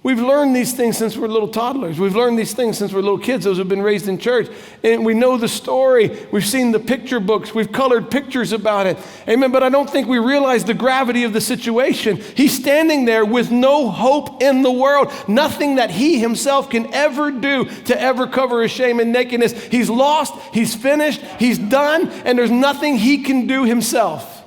We've learned these things since we're little toddlers. We've learned these things since we're little kids, those who've been raised in church. And we know the story. We've seen the picture books. We've colored pictures about it. Amen. But I don't think we realize the gravity of the situation. He's standing there with no hope in the world. Nothing that he himself can ever do to ever cover his shame and nakedness. He's lost. He's finished. He's done. And there's nothing he can do himself.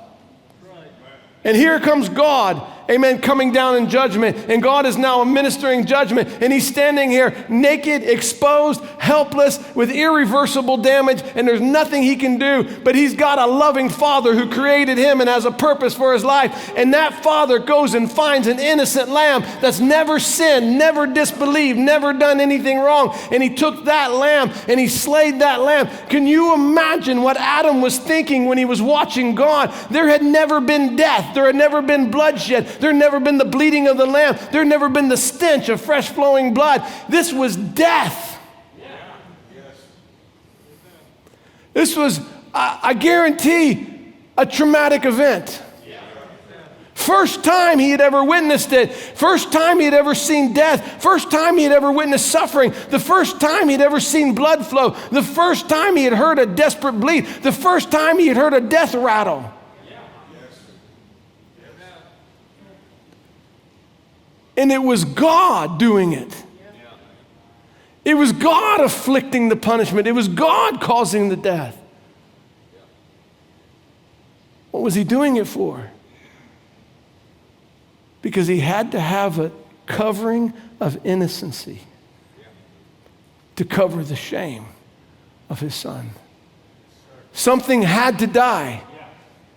And here comes God. Amen, coming down in judgment. And God is now administering judgment. And he's standing here naked, exposed, helpless, with irreversible damage. And there's nothing he can do. But he's got a loving Father who created him and has a purpose for his life. And that Father goes and finds an innocent lamb that's never sinned, never disbelieved, never done anything wrong. And he took that lamb and he slayed that lamb. Can you imagine what Adam was thinking when he was watching God? There had never been death. There had never been bloodshed. There had never been the bleeding of the lamb. There had never been the stench of fresh flowing blood. This was death. This was, I guarantee, a traumatic event. First time he had ever witnessed it. First time he had ever seen death. First time he had ever witnessed suffering. The first time he had ever seen blood flow. The first time he had heard a desperate bleed. The first time he had heard a death rattle. And it was God doing it. It was God afflicting the punishment. It was God causing the death. What was he doing it for? Because he had to have a covering of innocency to cover the shame of his son. Something had to die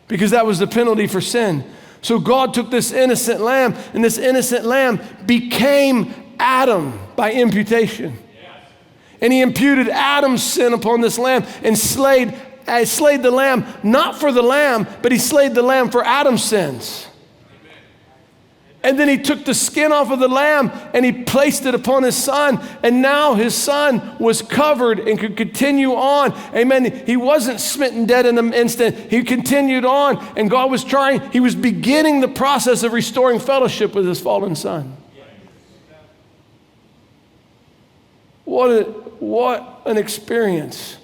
because that was the penalty for sin. So God took this innocent lamb, and this innocent lamb became Adam by imputation. And he imputed Adam's sin upon this lamb and slayed the lamb, not for the lamb, but he slayed the lamb for Adam's sins. And then he took the skin off of the lamb and he placed it upon his son. And now his son was covered and could continue on. Amen. He wasn't smitten dead in an instant. He continued on. And God was he was beginning the process of restoring fellowship with his fallen son. What an experience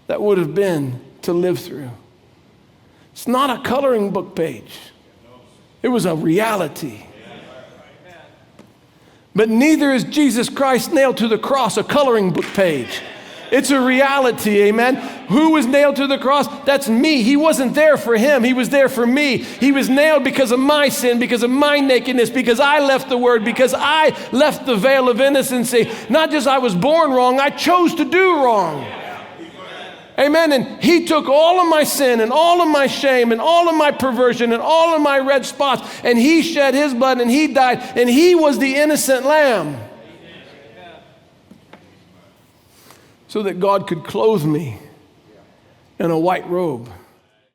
that would have been to live through. It's not a coloring book page. It was a reality. But neither is Jesus Christ nailed to the cross a coloring book page. It's a reality, amen? Who was nailed to the cross? That's me. He wasn't there for him. He was there for me. He was nailed because of my sin, because of my nakedness, because I left the word, because I left the veil of innocency. Not just I was born wrong, I chose to do wrong. Amen. And he took all of my sin and all of my shame and all of my perversion and all of my red spots, and he shed his blood and he died, and he was the innocent lamb. So that God could clothe me in a white robe